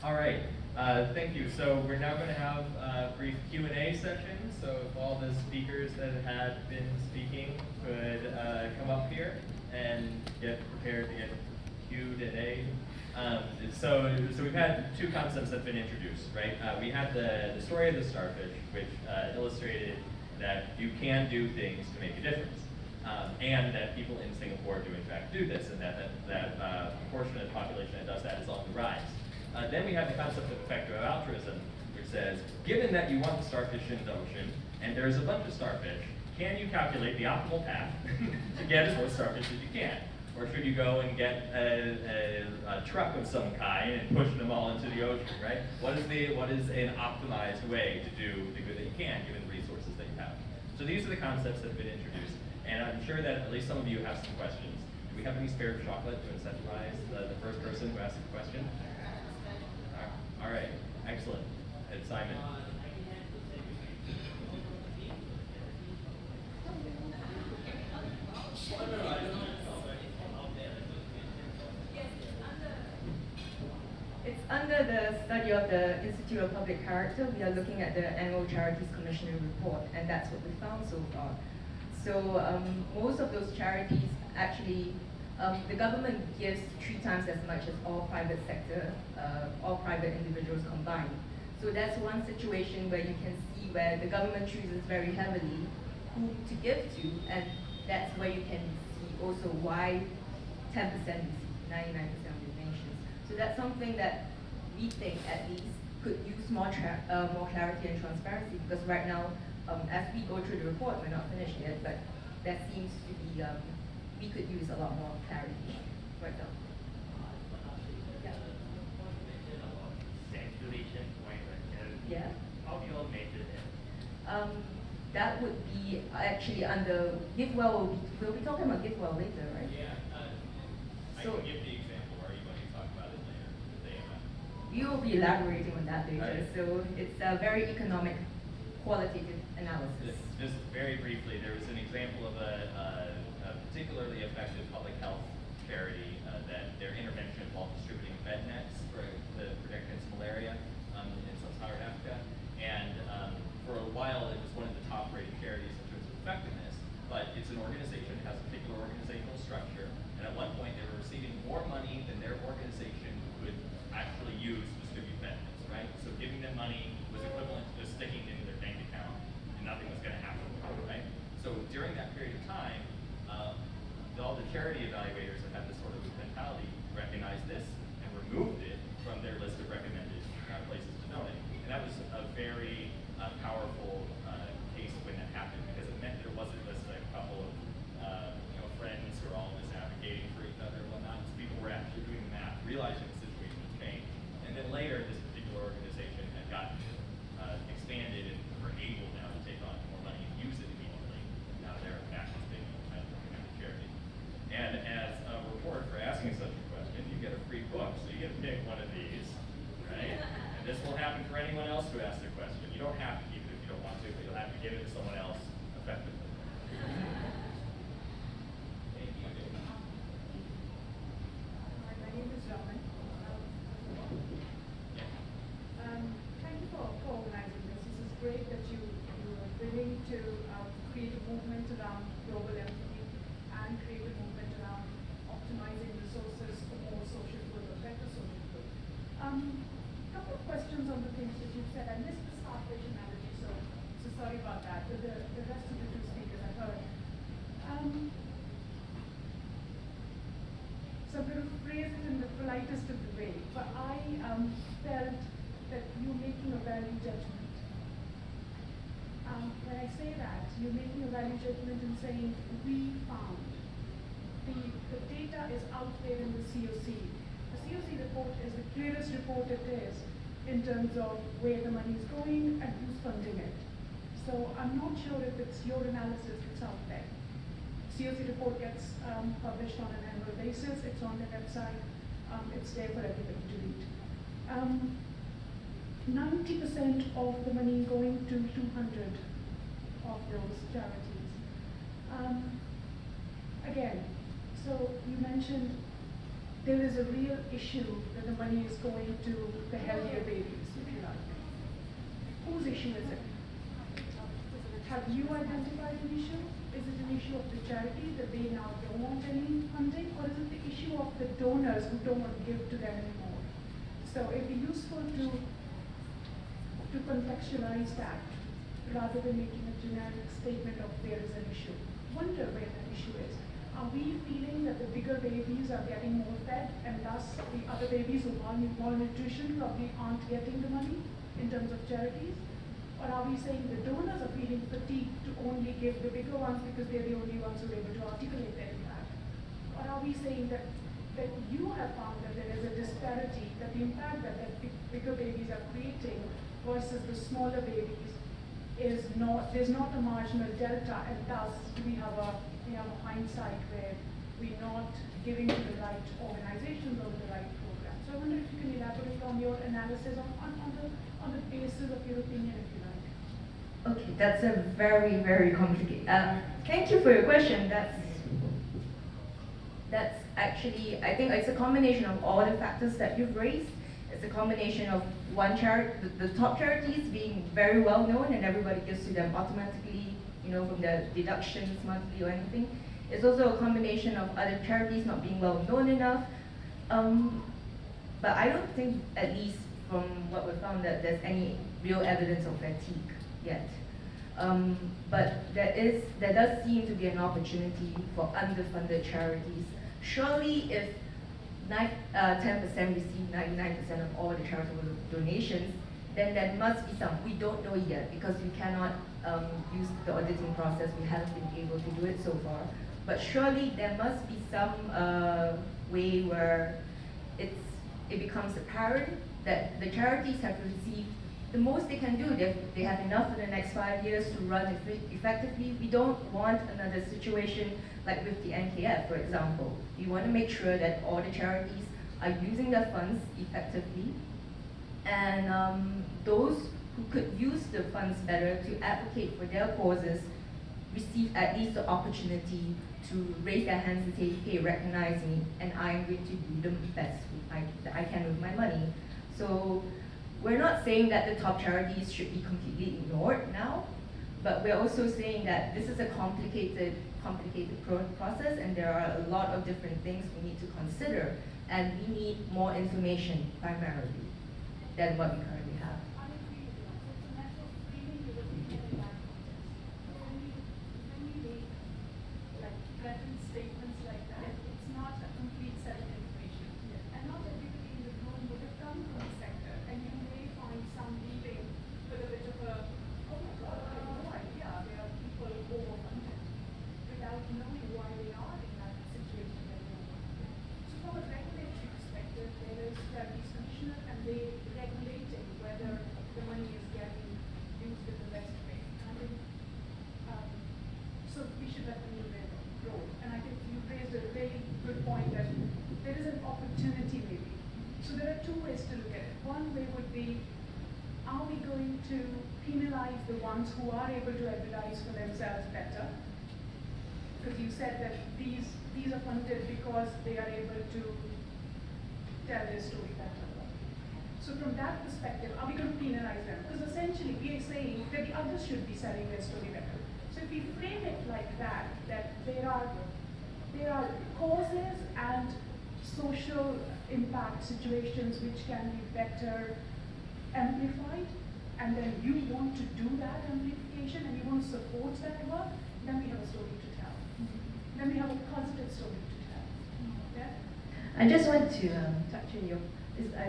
All right, thank you. So we're now going to have a brief Q&A session. So if all the speakers that had been speaking could come up here and get prepared to get Q&A. So we've had two concepts that have been introduced, right? We had the story of the starfish, which illustrated that you can do things to make a difference. And that people in Singapore do in fact do this, and that proportion of the population that does that is on the rise. Then we have the concept of effective altruism, which says, given that you want the starfish in the ocean, and there's a bunch of starfish, can you calculate the optimal path to get as most starfish as you can? Or should you go and get a truck of some kind and push them all into the ocean, right? What is an optimized way to do the good that you can, given the resources that you have? So these are the concepts that have been introduced, and I'm sure that at least some of you have some questions. Do we have any spare chocolate to incentivize the first person who asks a question? All right, excellent. And Simon. It's under the study of the Institute of Public Character. We are looking at the Annual Charities Commissioner report, and that's what we found so far. So most of those charities actually, the government gives 3 times as much as all private sector, all private individuals combined. So that's one situation where you can see where the government chooses very heavily who to give to, and that's where you can see also why 10% receive 99% of the nations. So that's something that we think at least could use more clarity and transparency, because right now, as we go through the report, we're not finished yet, but that seems to be, we could use a lot more clarity right now. Yeah. How do you all measure that? That would be actually under GiveWell. We'll be talking about GiveWell later, right? Yeah. I can give the example, or are you going to talk about it later? We will be elaborating on that later. Right. So it's a very economic, qualitative analysis. Just very briefly, there was an example of a particularly effective public health charity that their intervention involved distributing bed nets to protect against malaria in sub-Saharan Africa. And for a while, it was one of the top-rated charities in terms of effectiveness. But it's an organization, it has a particular organizational structure, and at one point they were receiving more money than their organization could actually use to distribute bed nets, right? So giving them money was equivalent to just sticking it into their bank account, and nothing was going to happen, right? So during that period of time, all the charity evaluators that had this sort of mentality recognized this and removed it from their list of recommended places to donate. And that was a very powerful case when that happened, because it meant there wasn't just like a couple of friends who are all just advocating for each other and whatnot. So people were actually doing the math, realizing the situation had changed. And then later, this particular organization had gotten expanded and were able now to take on more money and use it immediately. Now their actions being recommended charity. And as a reward for asking such a question, you get a free book. So you get to pick one of these, right? And this will happen for anyone else who asks a question. You don't have to keep it if you don't want to, but you'll have to give it to someone else effectively. Thank you. My name is Raman. Thank you for organizing this. This is great that you are willing to create a movement around global empathy and create a movement around optimizing resources for more social good or better social good. Couple of questions on the things that you've said. I missed the starfish analogy, so sorry about that. But the rest of the 2 speakers I heard. So I'm going to phrase it in the politest of the way, but I felt that you're making a value judgment. When I say that, you're making a value judgment and saying, we found. The data is out there in the COC. The COC report is the clearest report it is in terms of where the money is going and who's funding it. So I'm not sure if it's your analysis that's out there. COC report gets published on an annual basis. It's on the website. It's there for everybody to read. 90% of the money going to 200 of those charities. Again, so you mentioned there is a real issue that the money is going to the healthier babies, if you like. Whose issue is it? Have you identified an issue? Is it an issue of the charity that they now don't want any funding, or is it the issue of the donors who don't want to give to them anymore? So it'd be useful to contextualize that rather than making a generic statement of there is an issue. Wonder where the issue is. Are we feeling that the bigger babies are getting more fed and thus the other babies who are malnutrition probably aren't getting the money in terms of charities? Or are we saying the donors are feeling fatigued to only give the bigger ones because they're the only ones who are able to articulate their impact? Or are we saying that you have found that there is a disparity, that the impact that bigger babies are creating versus the smaller babies is not, there's not a marginal delta, and thus we have a hindsight where we're not giving to the right organizations or the right programs. So I wonder if you can elaborate on your analysis on the basis of your opinion, if you like. Okay, that's a very, very complicated. Thank you for your question. That's actually, I think it's a combination of all the factors that you've raised. It's a combination of one charity, the top charities being very well known and everybody gives to them automatically, from their deductions monthly or anything. It's also a combination of other charities not being well known enough. But I don't think, at least from what we found, that there's any real evidence of fatigue yet. But there does seem to be an opportunity for underfunded charities. Surely if 10% receive 99% of all the charitable donations, then there must be some. We don't know yet because we cannot use the auditing process. We haven't been able to do it so far. But surely there must be some way where it becomes apparent that the charities have received the most they can do. They have enough for the next 5 years to run effectively. We don't want another situation like with the NKF, for example. We want to make sure that all the charities are using their funds effectively, and those who could use the funds better to advocate for their causes receive at least the opportunity to raise their hands and say, hey, recognize me, and I'm going to do the best that I can with my money. So we're not saying that the top charities should be completely ignored now, but we're also saying that this is a complicated process, and there are a lot of different things we need to consider, and we need more information primarily than what we currently have. I agree with you. So it's a matter of framing the opinion like when we make like threatened statements like that, it's not a complete set of information. And not everybody in the room would have come from the sector, and you may find some leaving with a bit of a, oh my God, I have no idea, there are people overfunded without knowing why they are in that situation that they are in. So from a regulatory perspective, there is Charities Commissioner, and they regulating whether the money is getting used in the best way. And I think, so we should let them do their role. And I think you raised a really good point that there is an opportunity maybe. So there are two ways to look at it. One way would be, are we going to penalize the ones who are able to advertise for themselves better? Because you said that these are funded because they are able to tell their story better. So from that perspective, are we going to penalize them? Because essentially we are saying that the others should be selling their story better. So if we frame it like that, that there are causes and social impact situations which can be better amplified, and then you want to do that amplification and you want to support that work, then we have a story to tell. Then we have a positive story to tell. Yeah? I just want to touch on your,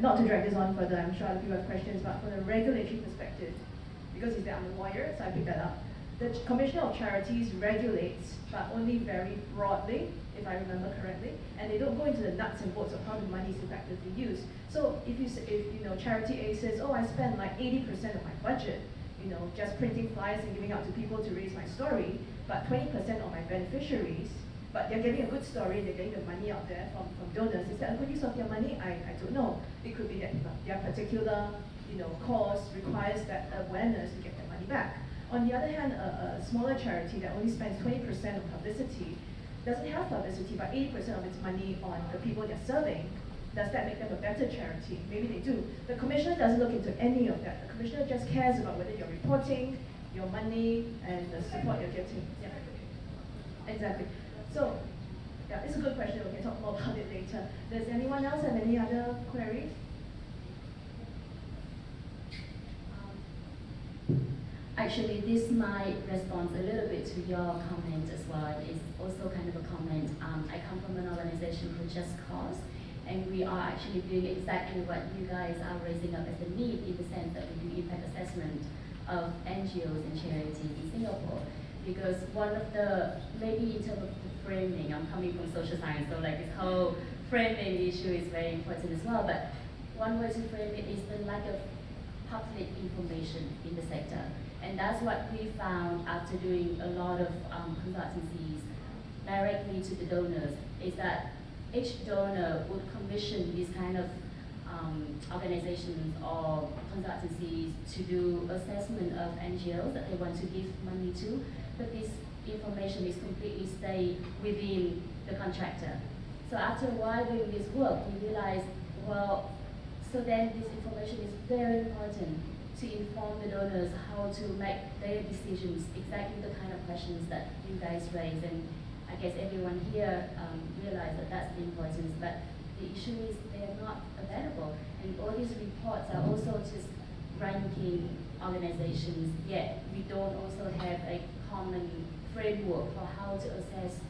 not to drag this on further, I'm sure other people have questions, but from a regulatory perspective, because you said I'm a lawyer, so I picked that up. The Commissioner of Charities regulates, but only very broadly, if I remember correctly, and they don't go into the nuts and bolts of how the money is effectively used. So if Charity A says, oh, I spend like 80% of my budget, just printing flyers and giving out to people to raise my story, but 20% of my beneficiaries, but they're getting a good story, they're getting the money out there from donors. Is that a good use of their money? I don't know. It could be that their particular cause requires that awareness to get their money back. On the other hand, a smaller charity that only spends 20% of publicity, doesn't have publicity, but 80% of its money on the people they're serving, does that make them a better charity? Maybe they do. The commissioner doesn't look into any of that. The commissioner just cares about whether you're reporting, your money, and the support you're getting. Yeah, exactly. So, yeah, it's a good question. We can talk more about it later. Does anyone else have any other queries? Actually, this might respond a little bit to your comment as well. It's also kind of a comment. I come from an organization called Just Cause, and we are actually doing exactly what you guys are raising up as a need, in the sense that we do impact assessment of NGOs and charities in Singapore. Because one of the, maybe in terms of the framing, I'm coming from social science, so like this whole framing issue is very important as well, but one way to frame it is the lack of public information in the sector. And that's what we found after doing a lot of consultancies directly to the donors, is that each donor would commission these kind of organizations or consultancies to do assessment of NGOs that they want to give money to, but this information is completely stay within the contractor. So after a while doing this work, we realized, well, so then this information is very important to inform the donors how to make their decisions, exactly the kind of questions that you guys raised. And I guess everyone here realized that that's the importance, but the issue is they're not available. And all these reports are also just ranking organizations, yet we don't also have a common framework for how to assess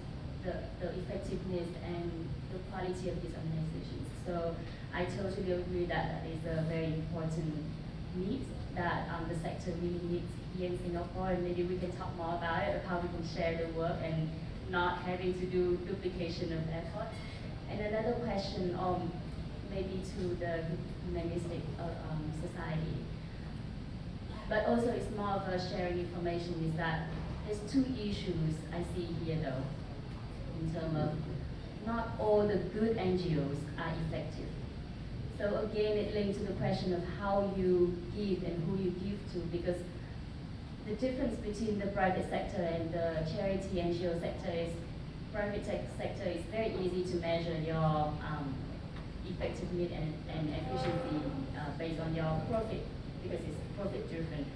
the effectiveness and the quality of these organizations. So I totally agree that that is a very important need that the sector really needs here in Singapore, and maybe we can talk more about it, of how we can share the work and not having to do duplication of effort. And another question, maybe to the humanistic society, but also it's more of a sharing information, is that there's two issues I see here though, in terms of not all the good NGOs are effective. So again, it links to the question of how you give and who you give to, because the difference between the private sector and the charity NGO sector is, private sector is very easy to measure your effectiveness and efficiency based on your profit, because it's profit driven.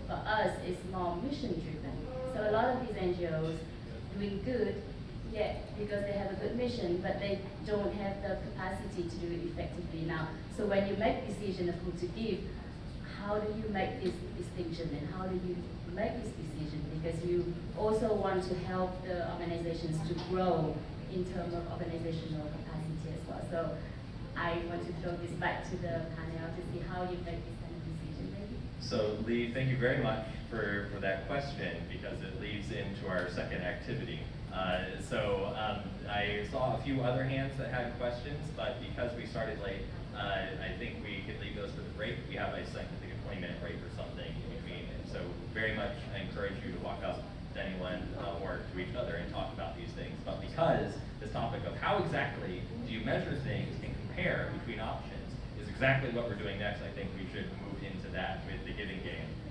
For us, it's more mission driven. So a lot of these NGOs doing good, yet because they have a good mission, but they don't have the capacity to do it effectively now. So when you make decision of who to give, how do you make this distinction, and how do you make this decision? Because you also want to help the organizations to grow in terms of organizational capacity as well. So I want to throw this back to the panel to see how you make this kind of decision, maybe. So Lee, thank you very much for that question, because it leads into our second activity. I saw a few other hands that had questions, but because we started late, I think we could leave those for the break. We have a scientific 20-minute break or something in between. And so very much I encourage you to walk up to anyone or to each other and talk about these things. But because this topic of how exactly do you measure things and compare between options is exactly what we're doing next, I think we should move into that with the giving game.